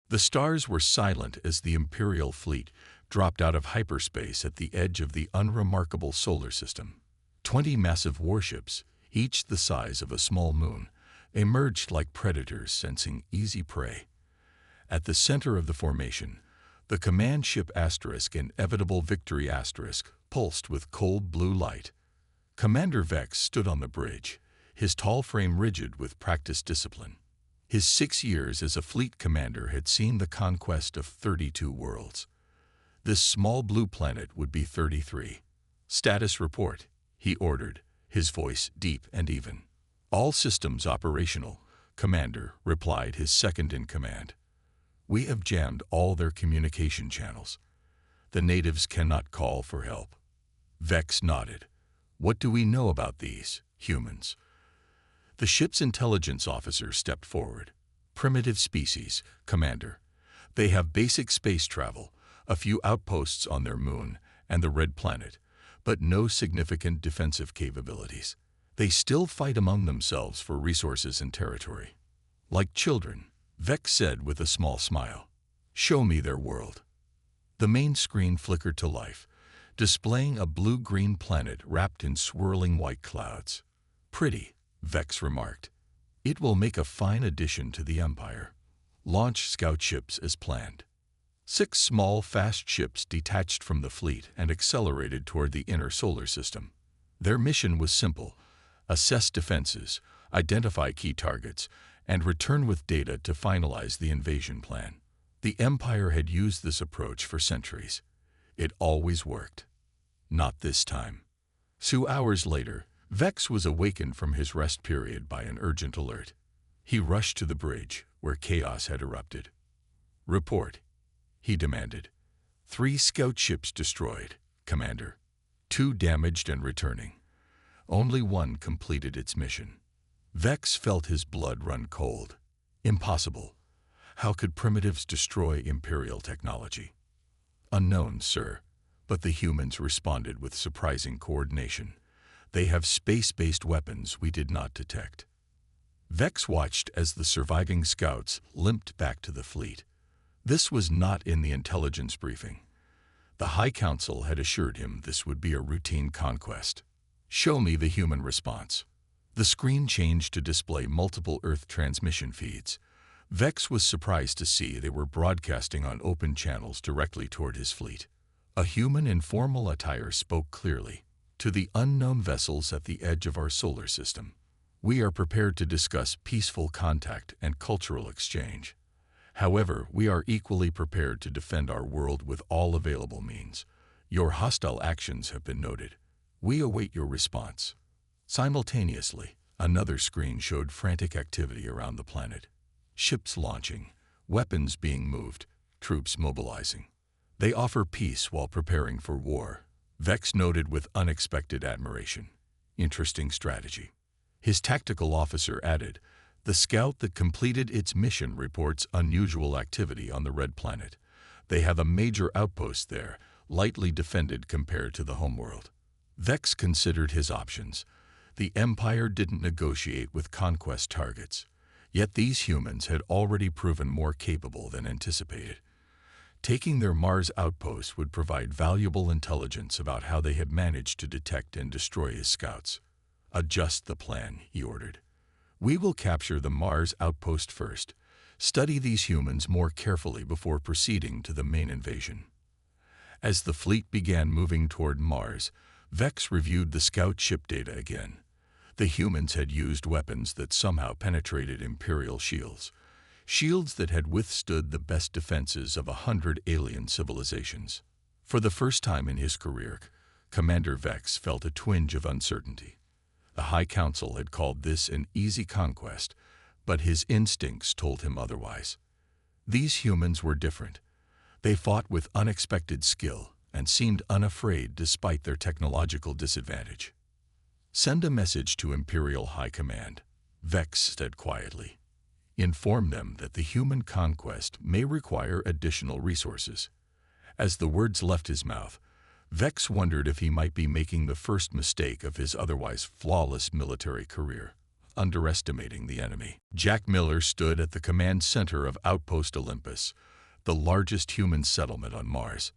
The stars were silent as the Imperial fleet dropped out of hyperspace at the edge of the unremarkable solar system. 20 massive warships, each the size of a small moon, emerged like predators sensing easy prey. At the center of the formation, the command ship Asterisk Inevitable Victory Asterisk pulsed with cold blue light. Commander Vex stood on the bridge, his tall frame rigid with practiced discipline. His 6 years as a fleet commander had seen the conquest of 32 worlds. This small blue planet would be 33. "Status report," he ordered, his voice deep and even. "All systems operational," Commander replied, his second-in-command. "We have jammed all their communication channels. The natives cannot call for help." Vex nodded. "What do we know about these humans?" The ship's intelligence officer stepped forward. "Primitive species, Commander. They have basic space travel, a few outposts on their moon and the Red Planet, but no significant defensive capabilities. They still fight among themselves for resources and territory." "Like children," Vex said with a small smile. "Show me their world." The main screen flickered to life, displaying a blue-green planet wrapped in swirling white clouds. "Pretty," Vex remarked. "It will make a fine addition to the Empire. Launch scout ships as planned." 6 small, fast ships detached from the fleet and accelerated toward the inner solar system. Their mission was simple: assess defenses, identify key targets, and return with data to finalize the invasion plan. The Empire had used this approach for centuries. It always worked. Not this time. 2 hours later, Vex was awakened from his rest period by an urgent alert. He rushed to the bridge, where chaos had erupted. "Report," he demanded. 3 scout ships destroyed, Commander. 2 damaged and returning. Only 1 completed its mission. Vex felt his blood run cold. Impossible. How could primitives destroy Imperial technology? "Unknown, sir," but the humans responded with surprising coordination. "They have space-based weapons we did not detect." Vex watched as the surviving scouts limped back to the fleet. This was not in the intelligence briefing. The High Council had assured him this would be a routine conquest. "Show me the human response." The screen changed to display multiple Earth transmission feeds. Vex was surprised to see they were broadcasting on open channels directly toward his fleet. A human in formal attire spoke clearly. "To the unknown vessels at the edge of our solar system. We are prepared to discuss peaceful contact and cultural exchange. However, we are equally prepared to defend our world with all available means. Your hostile actions have been noted. We await your response." Simultaneously, another screen showed frantic activity around the planet. Ships launching, weapons being moved, troops mobilizing. "They offer peace while preparing for war," Vex noted with unexpected admiration. "Interesting strategy." His tactical officer added, "The scout that completed its mission reports unusual activity on the Red Planet. They have a major outpost there, lightly defended compared to the homeworld." Vex considered his options. The Empire didn't negotiate with conquest targets. Yet these humans had already proven more capable than anticipated. Taking their Mars outpost would provide valuable intelligence about how they had managed to detect and destroy his scouts. "Adjust the plan," he ordered. "We will capture the Mars outpost first. Study these humans more carefully before proceeding to the main invasion." As the fleet began moving toward Mars, Vex reviewed the scout ship data again. The humans had used weapons that somehow penetrated Imperial shields. Shields that had withstood the best defenses of 100 alien civilizations. For the first time in his career, Commander Vex felt a twinge of uncertainty. The High Council had called this an easy conquest, but his instincts told him otherwise. These humans were different. They fought with unexpected skill and seemed unafraid despite their technological disadvantage. "Send a message to Imperial High Command," Vex said quietly. "Inform them that the human conquest may require additional resources." As the words left his mouth, Vex wondered if he might be making the first mistake of his otherwise flawless military career. underestimating the enemy. Jack Miller stood at the command center of Outpost Olympus, the largest human settlement on Mars.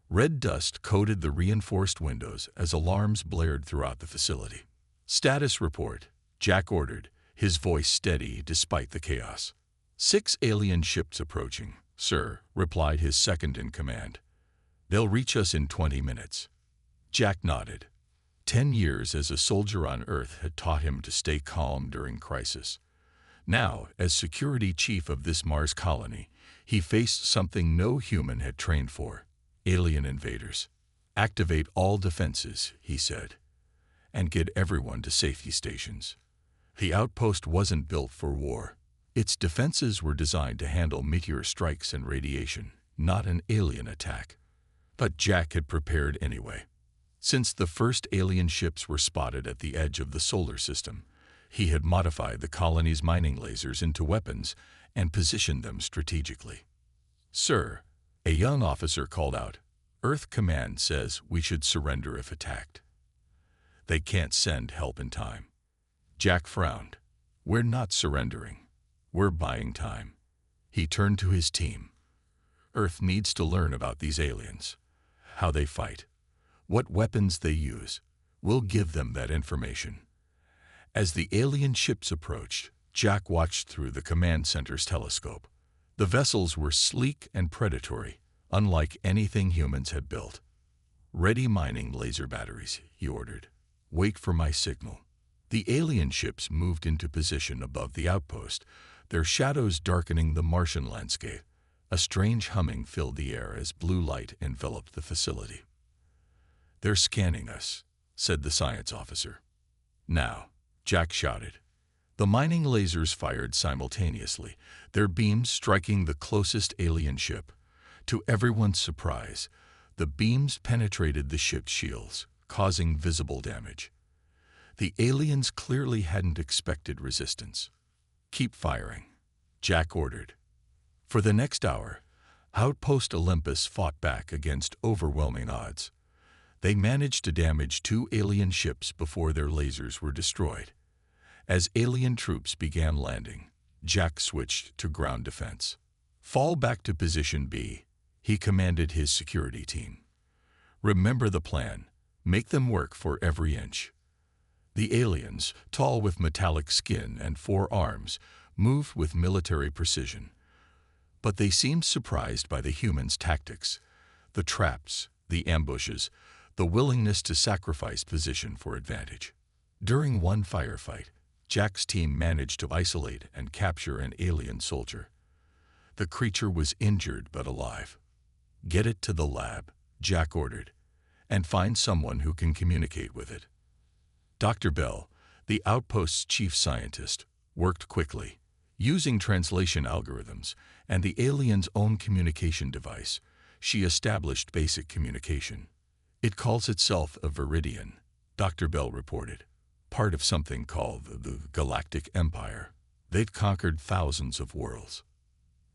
Red dust coated the reinforced windows as alarms blared throughout the facility. "Status report," Jack ordered, his voice steady despite the chaos. "6 alien ships approaching, sir," replied his second-in-command. "They'll reach us in 20 minutes." Jack nodded. 10 years as a soldier on Earth had taught him to stay calm during crisis. Now, as security chief of this Mars colony, he faced something no human had trained for: alien invaders. "Activate all defenses," he said, "and get everyone to safety stations." The outpost wasn't built for war. Its defenses were designed to handle meteor strikes and radiation, not an alien attack. But Jack had prepared anyway. Since the first alien ships were spotted at the edge of the solar system, he had modified the colony's mining lasers into weapons and positioned them strategically. "Sir," a young officer called out, "Earth Command says we should surrender if attacked. They can't send help in time." Jack frowned. "We're not surrendering. We're buying time." He turned to his team. "Earth needs to learn about these aliens, how they fight, what weapons they use. We'll give them that information." As the alien ships approached, Jack watched through the command center's telescope. The vessels were sleek and predatory, unlike anything humans had built. "Ready mining laser batteries," he ordered. "Wait for my signal." The alien ships moved into position above the outpost, their shadows darkening the Martian landscape. A strange humming filled the air as blue light enveloped the facility. "They're scanning us," said the science officer. "Now," Jack shouted. The mining lasers fired simultaneously, their beams striking the closest alien ship. To everyone's surprise, the beams penetrated the ship's shields, causing visible damage. The aliens clearly hadn't expected resistance. "Keep firing," Jack ordered. For the next hour, Outpost Olympus fought back against overwhelming odds. They managed to damage 2 alien ships before their lasers were destroyed. As alien troops began landing, Jack switched to ground defense. "Fall back to position B," he commanded his security team. "Remember the plan. Make them work for every inch." The aliens, tall with metallic skin and 4 arms, moved with military precision. But they seemed surprised by the humans' tactics, the traps, the ambushes, the willingness to sacrifice position for advantage. During one firefight, Jack's team managed to isolate and capture an alien soldier. The creature was injured but alive. "Get it to the lab," Jack ordered, "and find someone who can communicate with it." Dr. Bell, the outpost's chief scientist, worked quickly. Using translation algorithms and the alien's own communication device, she established basic communication. "It calls itself a Viridian," Dr. Bell reported, "part of something called the Galactic Empire. They'd conquered thousands of worlds."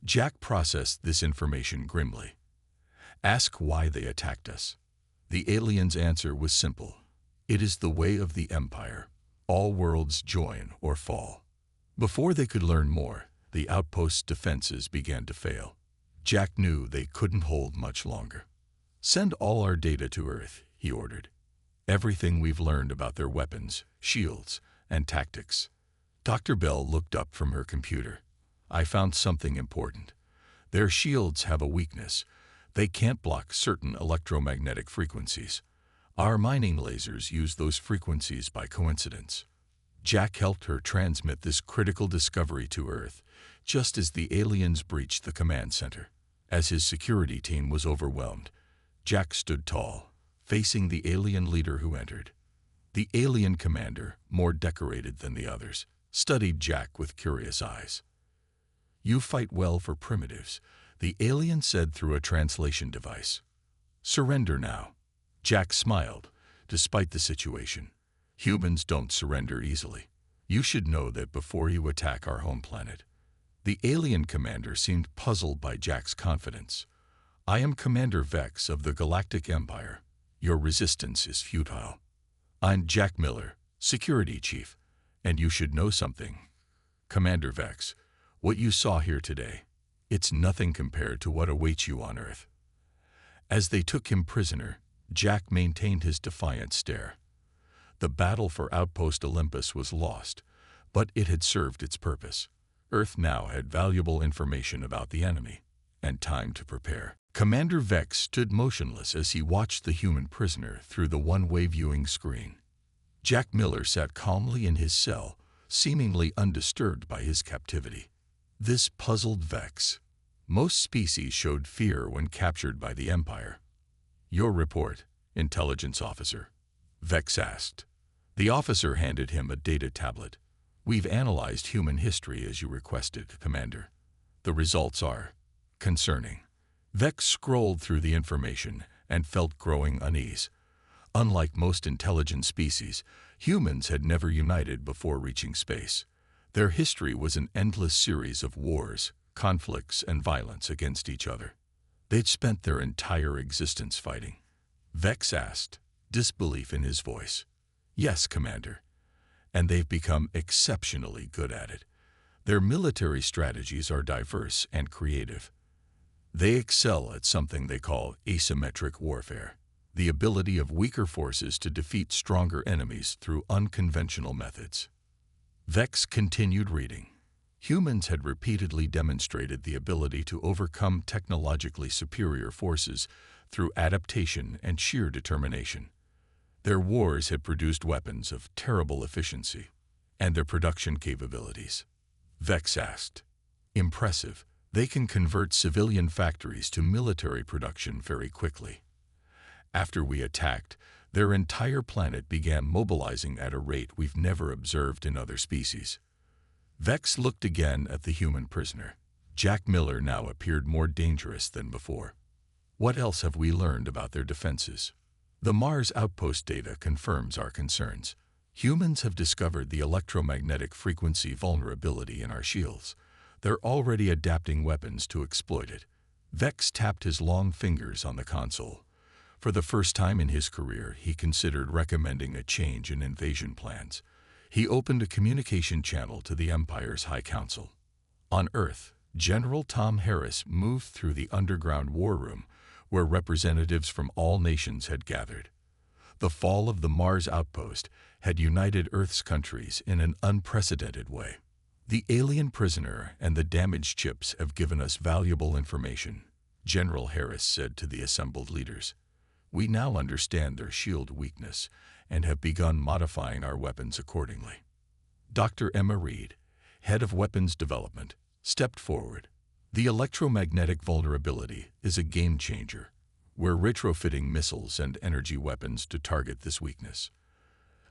Jack processed this information grimly. "Ask why they attacked us." The alien's answer was simple. "It is the way of the Empire. All worlds join or fall." Before they could learn more, the outpost's defenses began to fail. Jack knew they couldn't hold much longer. "Send all our data to Earth," he ordered. "Everything we've learned about their weapons, shields, and tactics." Dr. Bell looked up from her computer. "I found something important. Their shields have a weakness. They can't block certain electromagnetic frequencies. Our mining lasers use those frequencies by coincidence." Jack helped her transmit this critical discovery to Earth, just as the aliens breached the command center. As his security team was overwhelmed, Jack stood tall, facing the alien leader who entered. The alien commander, more decorated than the others, studied Jack with curious eyes. "You fight well for primitives," the alien said through a translation device. "Surrender now." Jack smiled, despite the situation. "Humans don't surrender easily. You should know that before you attack our home planet." The alien commander seemed puzzled by Jack's confidence. "I am Commander Vex of the Galactic Empire. Your resistance is futile." "I'm Jack Miller, Security Chief, And you should know something, Commander Vex. What you saw here today, it's nothing compared to what awaits you on Earth." As they took him prisoner, Jack maintained his defiant stare. The battle for Outpost Olympus was lost, but it had served its purpose. Earth now had valuable information about the enemy, and time to prepare. Commander Vex stood motionless as he watched the human prisoner through the one-way viewing screen. Jack Miller sat calmly in his cell, seemingly undisturbed by his captivity. This puzzled Vex. Most species showed fear when captured by the Empire. "Your report, intelligence officer," Vex asked. The officer handed him a data tablet. "We've analyzed human history as you requested, Commander. The results are concerning." Vex scrolled through the information and felt growing unease. Unlike most intelligent species, humans had never united before reaching space. Their history was an endless series of wars, conflicts, and violence against each other. They'd spent their entire existence fighting. Vex asked, disbelief in his voice. "Yes, Commander. And they've become exceptionally good at it. Their military strategies are diverse and creative. They excel at something they call asymmetric warfare, the ability of weaker forces to defeat stronger enemies through unconventional methods." Vex continued reading. Humans had repeatedly demonstrated the ability to overcome technologically superior forces through adaptation and sheer determination. Their wars had produced weapons of terrible efficiency, and their production capabilities. Vex asked, "Impressive. They can convert civilian factories to military production very quickly. After we attacked, their entire planet began mobilizing at a rate we've never observed in other species." Vex looked again at the human prisoner. Jack Miller now appeared more dangerous than before. "What else have we learned about their defenses?" "The Mars outpost data confirms our concerns. Humans have discovered the electromagnetic frequency vulnerability in our shields. They're already adapting weapons to exploit it." Vex tapped his long fingers on the console. For the first time in his career, he considered recommending a change in invasion plans. He opened a communication channel to the Empire's High Council. On Earth, General Tom Harris moved through the underground war room, where representatives from all nations had gathered. The fall of the Mars outpost had united Earth's countries in an unprecedented way. "The alien prisoner and the damaged chips have given us valuable information," General Harris said to the assembled leaders. "We now understand their shield weakness and have begun modifying our weapons accordingly." Dr. Emma Reed, head of weapons development, stepped forward. "The electromagnetic vulnerability is a game changer. We're retrofitting missiles and energy weapons to target this weakness.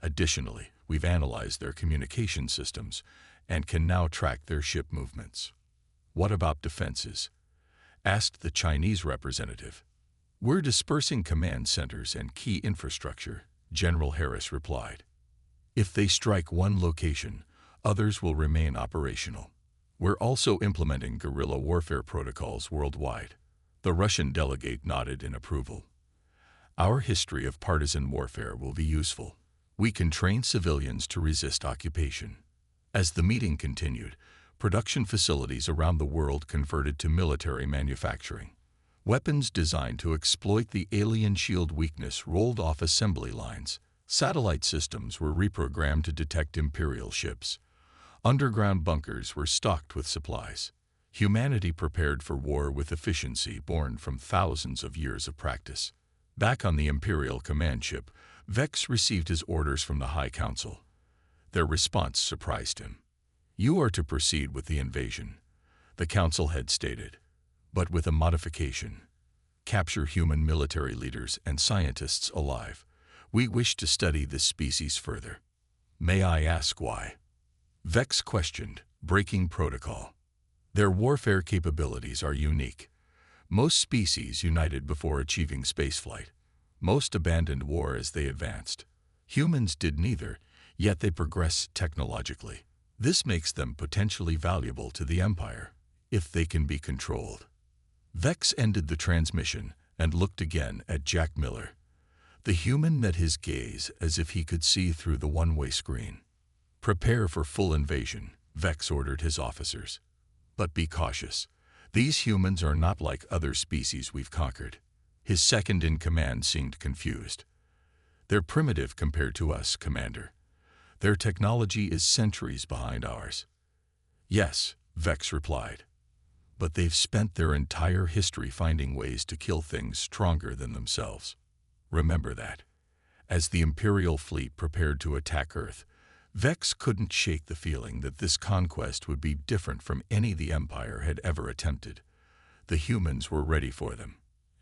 Additionally, we've analyzed their communication systems and can now track their ship movements." "What about defenses?" asked the Chinese representative. "We're dispersing command centers and key infrastructure," General Harris replied. "If they strike one location, others will remain operational. We're also implementing guerrilla warfare protocols worldwide." The Russian delegate nodded in approval. "Our history of partisan warfare will be useful. We can train civilians to resist occupation." As the meeting continued, production facilities around the world converted to military manufacturing. Weapons designed to exploit the alien shield weakness rolled off assembly lines. Satellite systems were reprogrammed to detect Imperial ships. Underground bunkers were stocked with supplies. Humanity prepared for war with efficiency born from thousands of years of practice. Back on the Imperial command ship, Vex received his orders from the High Council. Their response surprised him. "You are to proceed with the invasion," the Council had stated, "but with a modification. Capture human military leaders and scientists alive. We wish to study this species further." "May I ask why?" Vex questioned, breaking protocol. "Their warfare capabilities are unique. Most species united before achieving spaceflight. Most abandoned war as they advanced. Humans did neither, yet they progressed technologically. This makes them potentially valuable to the Empire, if they can be controlled." Vex ended the transmission and looked again at Jack Miller. The human met his gaze as if he could see through the one-way screen. Prepare for full invasion, Vex ordered his officers. But be cautious. These humans are not like other species we've conquered. His second-in-command seemed confused. They're primitive compared to us, Commander. Their technology is centuries behind ours. Yes, Vex replied. But they've spent their entire history finding ways to kill things stronger than themselves. Remember that. As the Imperial fleet prepared to attack Earth, Vex couldn't shake the feeling that this conquest would be different from any the Empire had ever attempted. The humans were ready for them,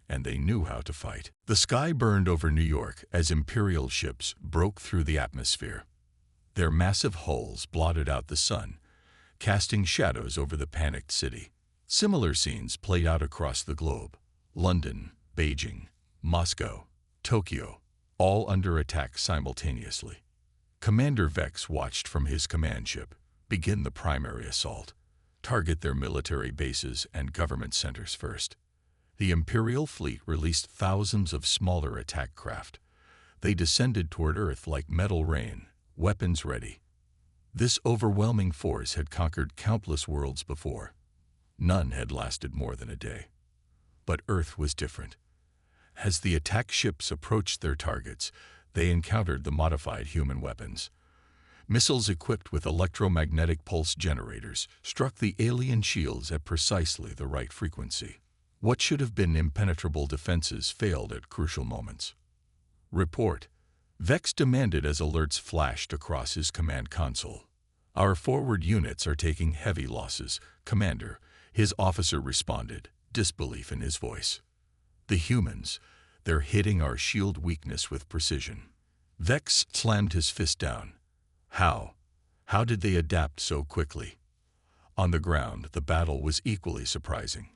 and they knew how to fight. The sky burned over New York as Imperial ships broke through the atmosphere. Their massive hulls blotted out the sun, casting shadows over the panicked city. Similar scenes played out across the globe. London, Beijing, Moscow, Tokyo, all under attack simultaneously. Commander Vex watched from his command ship begin the primary assault. Target their military bases and government centers first. The Imperial fleet released thousands of smaller attack craft. They descended toward Earth like metal rain, weapons ready. This overwhelming force had conquered countless worlds before. None had lasted more than a day. But Earth was different. As the attack ships approached their targets, they encountered the modified human weapons. Missiles equipped with electromagnetic pulse generators struck the alien shields at precisely the right frequency. What should have been impenetrable defenses failed at crucial moments. Report, Vex demanded as alerts flashed across his command console. Our forward units are taking heavy losses, Commander, his officer responded, disbelief in his voice. The humans, they're hitting our shield weakness with precision. Vex slammed his fist down. How? How did they adapt so quickly? On the ground, the battle was equally surprising.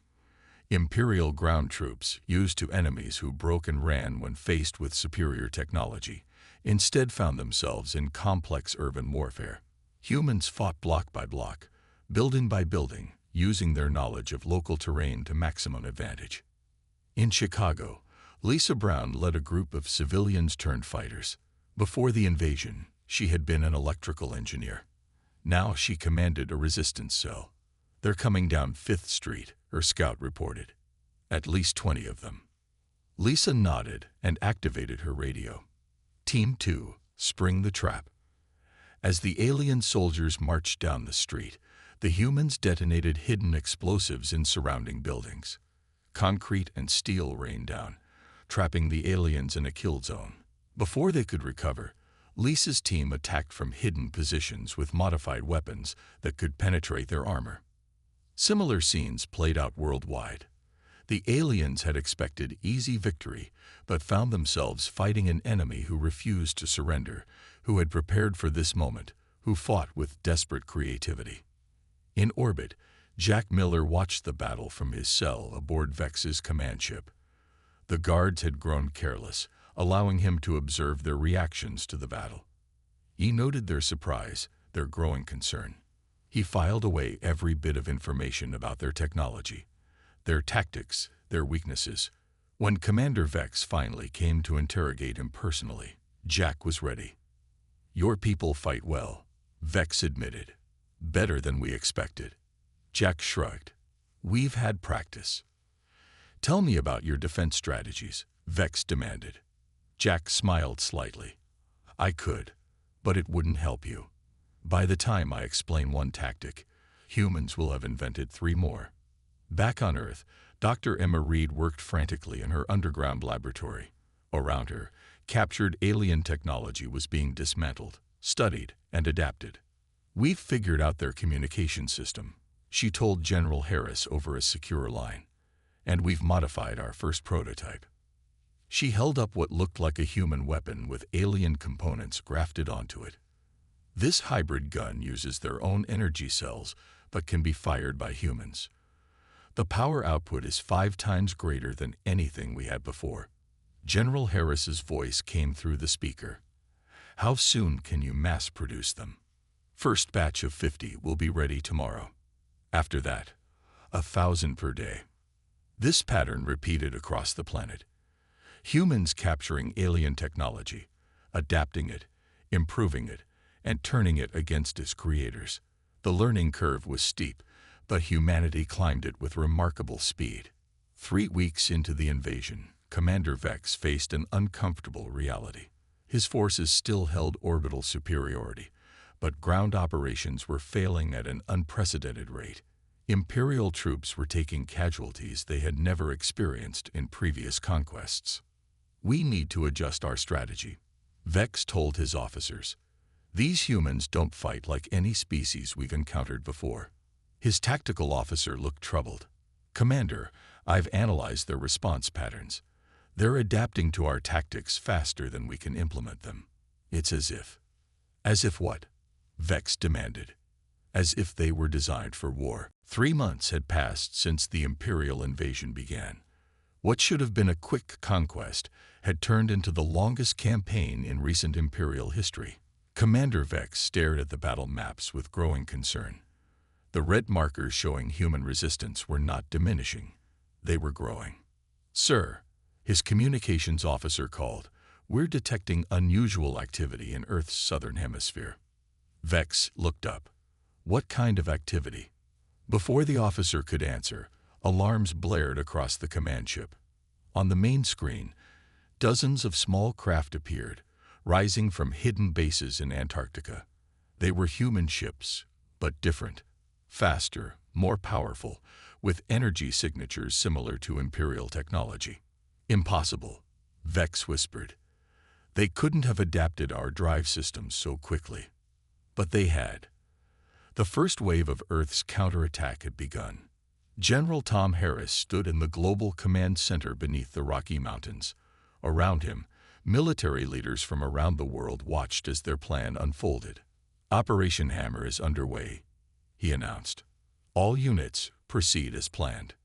Imperial ground troops, used to enemies who broke and ran when faced with superior technology, instead found themselves in complex urban warfare. Humans fought block by block, building by building, using their knowledge of local terrain to maximum advantage. In Chicago, Lisa Brown led a group of civilians turned fighters. Before the invasion, she had been an electrical engineer. Now she commanded a resistance cell. They're coming down 5th Street, her scout reported. At least 20 of them. Lisa nodded and activated her radio. Team 2, spring the trap. As the alien soldiers marched down the street, the humans detonated hidden explosives in surrounding buildings. Concrete and steel rained down, trapping the aliens in a kill zone. Before they could recover, Lisa's team attacked from hidden positions with modified weapons that could penetrate their armor. Similar scenes played out worldwide. The aliens had expected easy victory, but found themselves fighting an enemy who refused to surrender, who had prepared for this moment, who fought with desperate creativity. In orbit, Jack Miller watched the battle from his cell aboard Vex's command ship. The guards had grown careless, allowing him to observe their reactions to the battle. He noted their surprise, their growing concern. He filed away every bit of information about their technology, their tactics, their weaknesses. When Commander Vex finally came to interrogate him personally, Jack was ready. "Your people fight well," Vex admitted. "Better than we expected." Jack shrugged. "We've had practice." "Tell me about your defense strategies," Vex demanded. Jack smiled slightly. "I could, but it wouldn't help you. By the time I explain one tactic, humans will have invented 3 more. Back on Earth, Dr. Emma Reed worked frantically in her underground laboratory. Around her, captured alien technology was being dismantled, studied, and adapted. "We've figured out their communication system," she told General Harris over a secure line. "And we've modified our first prototype." She held up what looked like a human weapon with alien components grafted onto it. "This hybrid gun uses their own energy cells, but can be fired by humans. The power output is 5 times greater than anything we had before." General Harris's voice came through the speaker. "How soon can you mass produce them?" "First batch of 50 will be ready tomorrow. After that, 1,000 per day." This pattern repeated across the planet. Humans capturing alien technology, adapting it, improving it, and turning it against its creators. The learning curve was steep, but humanity climbed it with remarkable speed. 3 weeks into the invasion, Commander Vex faced an uncomfortable reality. His forces still held orbital superiority, but ground operations were failing at an unprecedented rate. Imperial troops were taking casualties they had never experienced in previous conquests. "We need to adjust our strategy," Vex told his officers. "These humans don't fight like any species we've encountered before." His tactical officer looked troubled. "Commander, I've analyzed their response patterns. They're adapting to our tactics faster than we can implement them. It's as if—" "As if what?" Vex demanded. "As if they were designed for war." 3 months had passed since the Imperial invasion began. What should have been a quick conquest had turned into the longest campaign in recent Imperial history. Commander Vex stared at the battle maps with growing concern. The red markers showing human resistance were not diminishing. They were growing. "Sir," his communications officer called, "we're detecting unusual activity in Earth's southern hemisphere." Vex looked up. "What kind of activity?" Before the officer could answer, alarms blared across the command ship. On the main screen, dozens of small craft appeared, rising from hidden bases in Antarctica. They were human ships, but different, faster, more powerful, with energy signatures similar to Imperial technology. "Impossible," Vex whispered. "They couldn't have adapted our drive systems so quickly." But they had. The first wave of Earth's counterattack had begun. General Tom Harris stood in the Global Command Center beneath the Rocky Mountains. Around him, military leaders from around the world watched as their plan unfolded. "Operation Hammer is underway," he announced. "All units proceed as planned."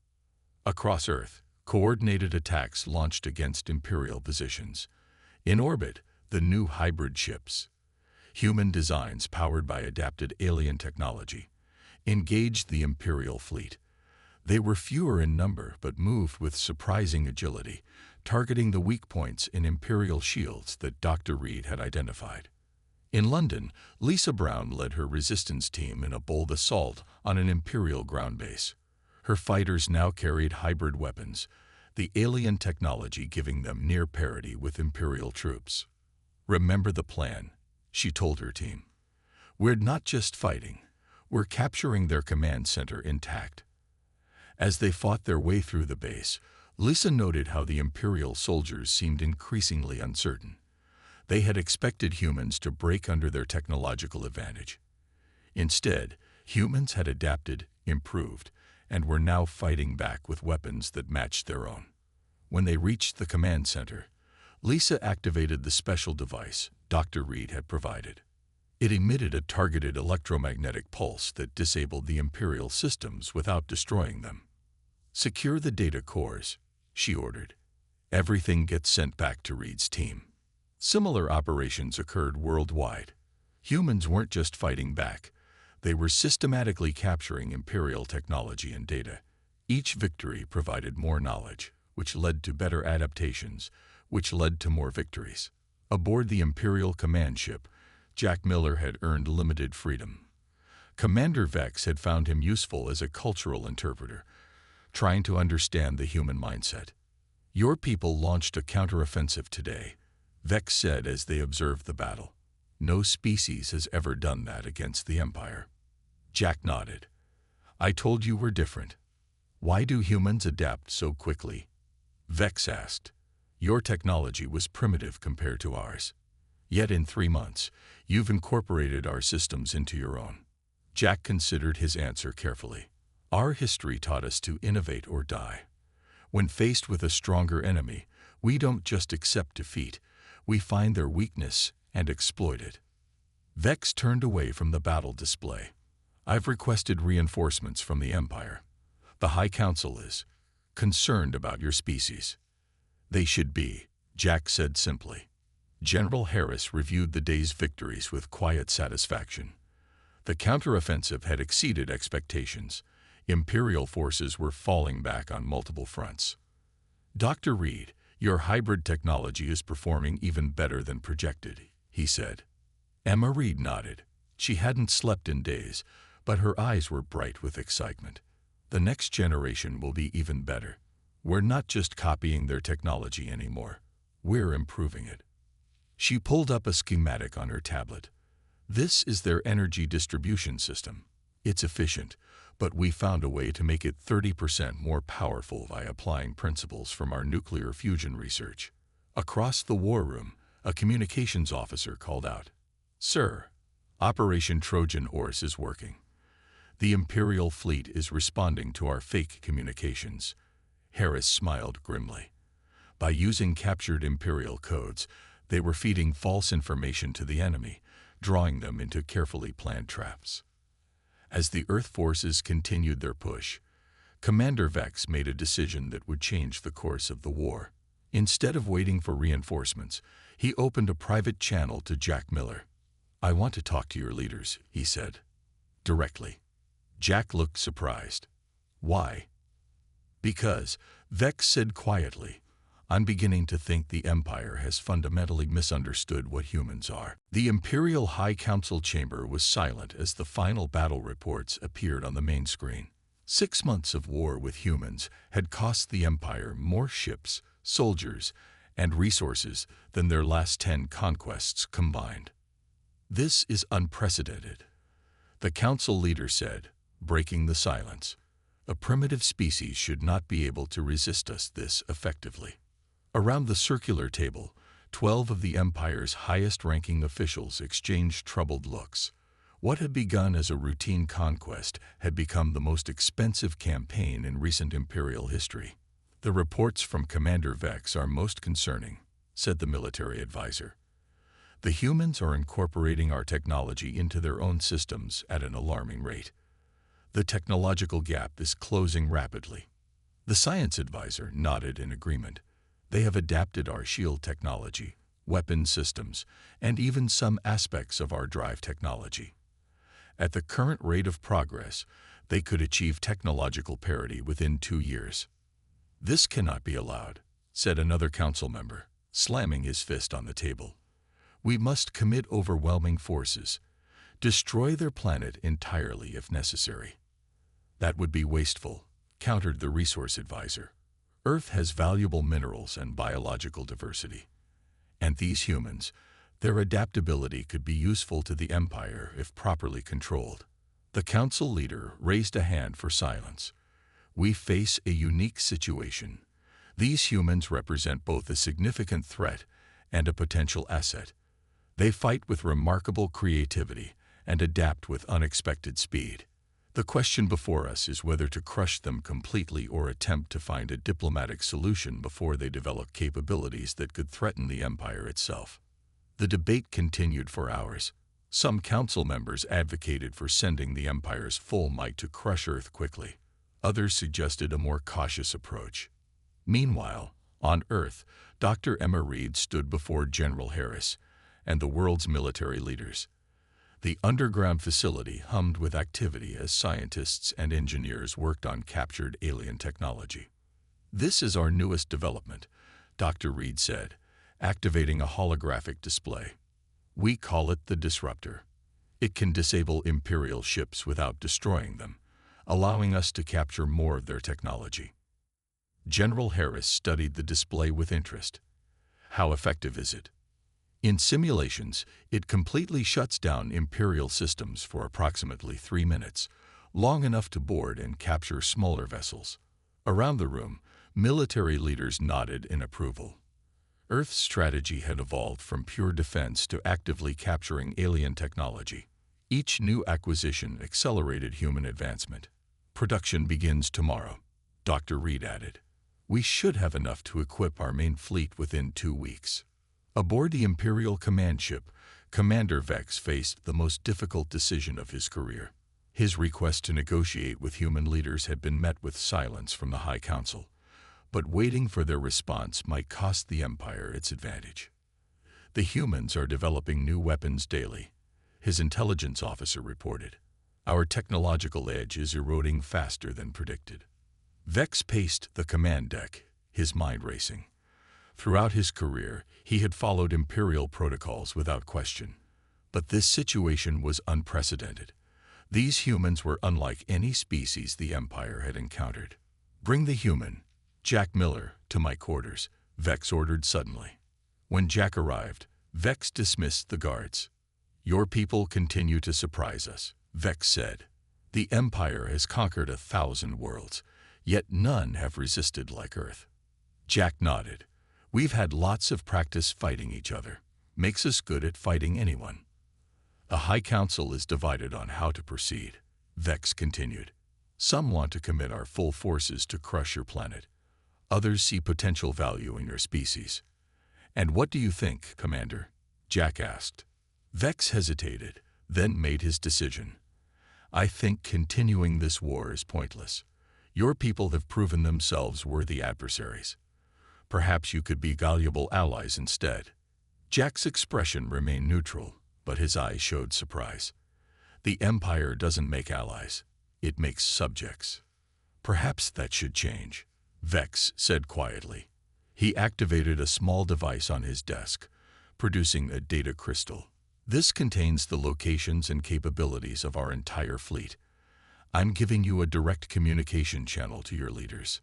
Across Earth, coordinated attacks launched against Imperial positions. In orbit, the new hybrid ships, human designs powered by adapted alien technology, engaged the Imperial fleet. They were fewer in number but moved with surprising agility, targeting the weak points in Imperial shields that Dr. Reed had identified. In London, Lisa Brown led her resistance team in a bold assault on an Imperial ground base. Her fighters now carried hybrid weapons, the alien technology giving them near parity with Imperial troops. "Remember the plan," she told her team. "We're not just fighting, we're capturing their command center intact." As they fought their way through the base, Lisa noted how the Imperial soldiers seemed increasingly uncertain. They had expected humans to break under their technological advantage. Instead, humans had adapted, improved, and were now fighting back with weapons that matched their own. When they reached the command center, Lisa activated the special device Dr. Reed had provided. It emitted a targeted electromagnetic pulse that disabled the Imperial systems without destroying them. "Secure the data cores," she ordered. "Everything gets sent back to Reed's team." Similar operations occurred worldwide. Humans weren't just fighting back. They were systematically capturing Imperial technology and data. Each victory provided more knowledge, which led to better adaptations, which led to more victories. Aboard the Imperial command ship, Jack Miller had earned limited freedom. Commander Vex had found him useful as a cultural interpreter, trying to understand the human mindset. "Your people launched a counteroffensive today," Vex said as they observed the battle. "No species has ever done that against the Empire." Jack nodded. "I told you we're different." "Why do humans adapt so quickly?" Vex asked. "Your technology was primitive compared to ours. Yet in 3 months, you've incorporated our systems into your own." Jack considered his answer carefully. "Our history taught us to innovate or die. When faced with a stronger enemy, we don't just accept defeat, we find their weakness and exploit it." Vex turned away from the battle display. "I've requested reinforcements from the Empire. The High Council is concerned about your species." "They should be," Jack said simply. General Harris reviewed the day's victories with quiet satisfaction. The counteroffensive had exceeded expectations. Imperial forces were falling back on multiple fronts. "Dr. Reed, your hybrid technology is performing even better than projected," he said. Emma Reed nodded. She hadn't slept in days, but her eyes were bright with excitement. The next generation will be even better. We're not just copying their technology anymore. We're improving it. She pulled up a schematic on her tablet. This is their energy distribution system. It's efficient, but we found a way to make it 30% more powerful by applying principles from our nuclear fusion research. Across the war room, a communications officer called out, "Sir, Operation Trojan Horse is working. The Imperial fleet is responding to our fake communications." Harris smiled grimly. By using captured Imperial codes, they were feeding false information to the enemy, drawing them into carefully planned traps. As the Earth forces continued their push, Commander Vex made a decision that would change the course of the war. Instead of waiting for reinforcements, he opened a private channel to Jack Miller. "I want to talk to your leaders," he said. "Directly." Jack looked surprised. "Why?" "Because," Vex said quietly, "I'm beginning to think the Empire has fundamentally misunderstood what humans are." The Imperial High Council chamber was silent as the final battle reports appeared on the main screen. 6 months of war with humans had cost the Empire more ships, soldiers, and resources than their last 10 conquests combined. "This is unprecedented," the Council leader said, breaking the silence. "A primitive species should not be able to resist us this effectively." Around the circular table, 12 of the Empire's highest-ranking officials exchanged troubled looks. What had begun as a routine conquest had become the most expensive campaign in recent Imperial history. "The reports from Commander Vex are most concerning," said the military advisor. "The humans are incorporating our technology into their own systems at an alarming rate. The technological gap is closing rapidly." The science advisor nodded in agreement. "They have adapted our shield technology, weapon systems, and even some aspects of our drive technology. At the current rate of progress, they could achieve technological parity within 2 years." "This cannot be allowed," said another council member, slamming his fist on the table. "We must commit overwhelming forces, destroy their planet entirely if necessary." "That would be wasteful," countered the resource advisor. "Earth has valuable minerals and biological diversity. And these humans, their adaptability could be useful to the Empire if properly controlled." The council leader raised a hand for silence. "We face a unique situation. These humans represent both a significant threat and a potential asset. They fight with remarkable creativity and adapt with unexpected speed. The question before us is whether to crush them completely or attempt to find a diplomatic solution before they develop capabilities that could threaten the Empire itself." The debate continued for hours. Some council members advocated for sending the Empire's full might to crush Earth quickly. Others suggested a more cautious approach. Meanwhile, on Earth, Dr. Emma Reed stood before General Harris and the world's military leaders. The underground facility hummed with activity as scientists and engineers worked on captured alien technology. "This is our newest development," Dr. Reed said, activating a holographic display. "We call it the Disruptor. It can disable Imperial ships without destroying them, allowing us to capture more of their technology." General Harris studied the display with interest. "How effective is it?" "In simulations, it completely shuts down Imperial systems for approximately 3 minutes, long enough to board and capture smaller vessels." Around the room, military leaders nodded in approval. Earth's strategy had evolved from pure defense to actively capturing alien technology. Each new acquisition accelerated human advancement. "Production begins tomorrow," Dr. Reed added. "We should have enough to equip our main fleet within 2 weeks." Aboard the Imperial command ship, Commander Vex faced the most difficult decision of his career. His request to negotiate with human leaders had been met with silence from the High Council, but waiting for their response might cost the Empire its advantage. "The humans are developing new weapons daily," his intelligence officer reported. "Our technological edge is eroding faster than predicted." Vex paced the command deck, his mind racing. Throughout his career, he had followed Imperial protocols without question. But this situation was unprecedented. These humans were unlike any species the Empire had encountered. "Bring the human, Jack Miller, to my quarters," Vex ordered suddenly. When Jack arrived, Vex dismissed the guards. "Your people continue to surprise us," Vex said. "The Empire has conquered 1,000 worlds, yet none have resisted like Earth." Jack nodded. "We've had lots of practice fighting each other. Makes us good at fighting anyone." "The High Council is divided on how to proceed," Vex continued. "Some want to commit our full forces to crush your planet. Others see potential value in your species." "And what do you think, Commander?" Jack asked. Vex hesitated, then made his decision. "I think continuing this war is pointless. Your people have proven themselves worthy adversaries. Perhaps you could be valuable allies instead." Jack's expression remained neutral, but his eyes showed surprise. "The Empire doesn't make allies. It makes subjects." "Perhaps that should change," Vex said quietly. He activated a small device on his desk, producing a data crystal. "This contains the locations and capabilities of our entire fleet. I'm giving you a direct communication channel to your leaders."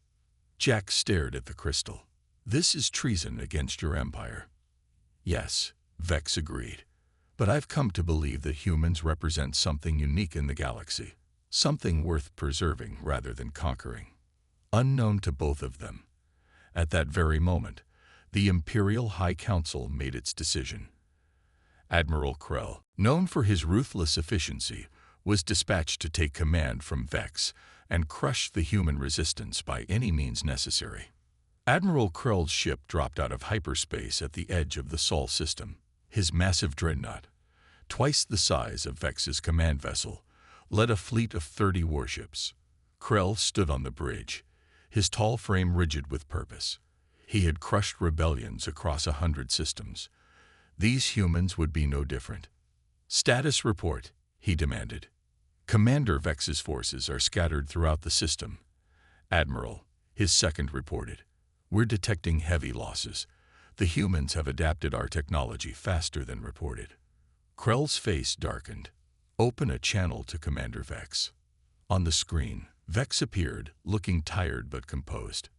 Jack stared at the crystal. "This is treason against your empire." "Yes," Vex agreed. "But I've come to believe that humans represent something unique in the galaxy, something worth preserving rather than conquering." Unknown to both of them, at that very moment, the Imperial High Council made its decision. Admiral Krell, known for his ruthless efficiency, was dispatched to take command from Vex and crush the human resistance by any means necessary. Admiral Krell's ship dropped out of hyperspace at the edge of the Sol system. His massive dreadnought, twice the size of Vex's command vessel, led a fleet of 30 warships. Krell stood on the bridge, his tall frame rigid with purpose. He had crushed rebellions across 100 systems. These humans would be no different. "Status report," he demanded. "Commander Vex's forces are scattered throughout the system." "Admiral," his second reported, "we're detecting heavy losses. The humans have adapted our technology faster than reported." Krell's face darkened. "Open a channel to Commander Vex." On the screen, Vex appeared, looking tired but composed.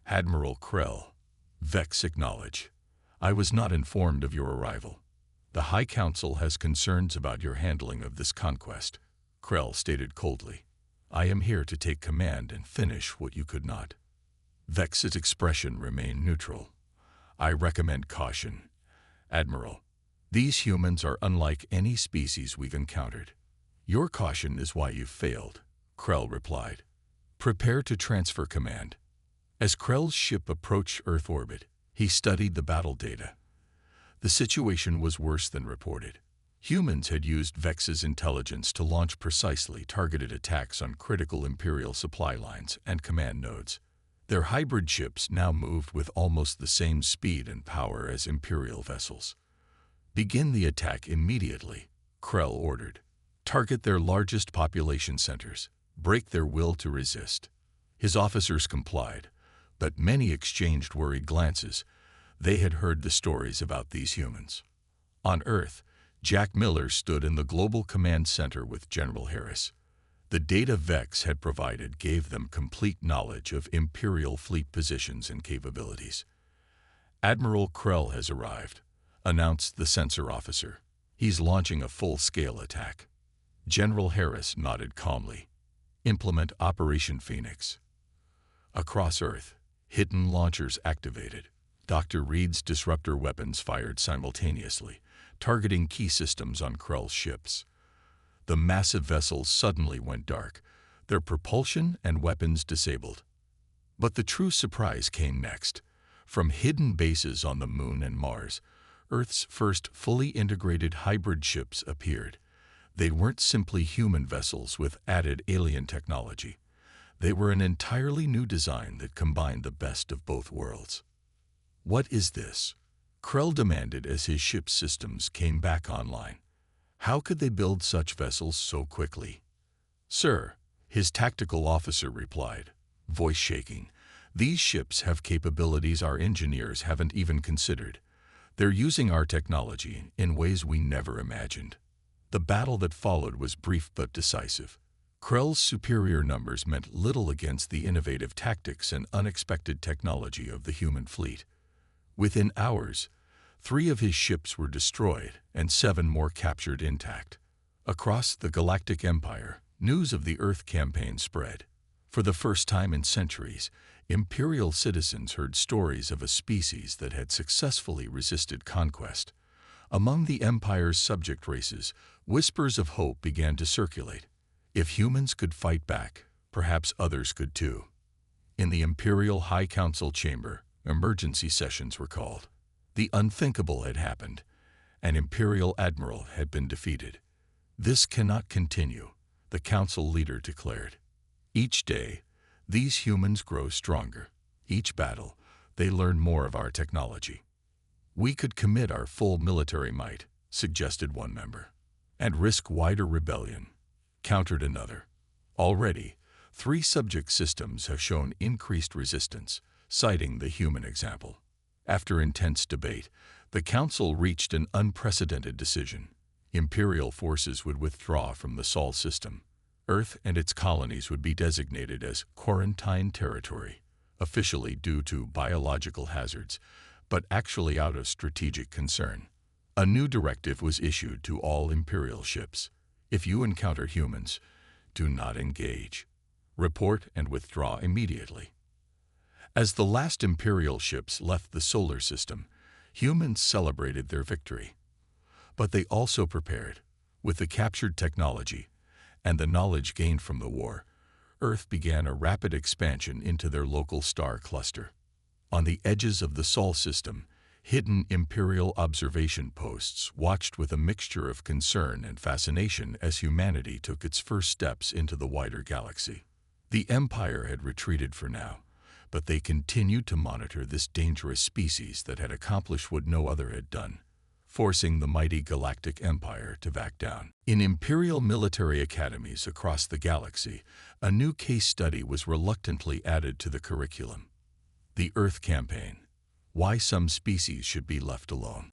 "Admiral Krell," Vex acknowledged. "I was not informed of your arrival. The High Council has concerns about your handling of this conquest," Krell stated coldly. "I am here to take command and finish what you could not." Vex's expression remained neutral. "I recommend caution, Admiral. These humans are unlike any species we've encountered." "Your caution is why you've failed," Krell replied. "Prepare to transfer command." As Krell's ship approached Earth orbit, he studied the battle data. The situation was worse than reported. Humans had used Vex's intelligence to launch precisely targeted attacks on critical Imperial supply lines and command nodes. Their hybrid ships now moved with almost the same speed and power as Imperial vessels. "Begin the attack immediately," Krell ordered. "Target their largest population centers. Break their will to resist." His officers complied, but many exchanged worried glances. They had heard the stories about these humans. On Earth, Jack Miller stood in the Global Command Center with General Harris. The data Vex had provided gave them complete knowledge of Imperial fleet positions and capabilities. "Admiral Krell has arrived," announced the sensor officer. "He's launching a full-scale attack." General Harris nodded calmly. "Implement Operation Phoenix." Across Earth, hidden launchers activated. Dr. Reed's disruptor weapons fired simultaneously, targeting key systems on Krell's ships. The massive vessels suddenly went dark, their propulsion and weapons disabled. But the true surprise came next. From hidden bases on the Moon and Mars, Earth's first fully integrated hybrid ships appeared. They weren't simply human vessels with added alien technology. They were an entirely new design that combined the best of both worlds. "What is this?" Krell demanded as his ship's systems came back online. How could they build such vessels so quickly? "Sir," his tactical officer replied, voice shaking, "these ships have capabilities our engineers haven't even considered. They're using our technology in ways we never imagined. The battle that followed was brief but decisive. Krell's superior numbers meant little against the innovative tactics and unexpected technology of the human fleet. Within hours, 3 of his ships were destroyed and 7 more captured intact. Across the Galactic Empire, news of the Earth campaign spread. For the first time in centuries, Imperial citizens heard stories of a species that had successfully resisted conquest. Among the Empire's subject races, whispers of hope began to circulate. If humans could fight back, perhaps others could too. In the Imperial High Council chamber, emergency sessions were called. The unthinkable had happened. An Imperial admiral had been defeated. "This cannot continue," the council leader declared. Each day, these humans grow stronger. Each battle, they learn more of our technology. "We could commit our full military might," suggested one member. "And risk wider rebellion," countered another. Already, 3 subject systems have shown increased resistance, citing the human example. After intense debate, the Council reached an unprecedented decision. Imperial forces would withdraw from the Sol system. Earth and its colonies would be designated as quarantine territory, officially due to biological hazards, but actually out of strategic concern. A new directive was issued to all Imperial ships. If you encounter humans, do not engage. Report and withdraw immediately. As the last Imperial ships left the solar system, humans celebrated their victory. But they also prepared. With the captured technology and the knowledge gained from the war, Earth began a rapid expansion into their local star cluster. On the edges of the Sol system, hidden Imperial observation posts watched with a mixture of concern and fascination as humanity took its first steps into the wider galaxy. The Empire had retreated for now, but they continued to monitor this dangerous species that had accomplished what no other had done, forcing the mighty Galactic Empire to back down. In Imperial military academies across the galaxy, a new case study was reluctantly added to the curriculum. The Earth Campaign: Why Some Species Should Be Left Alone.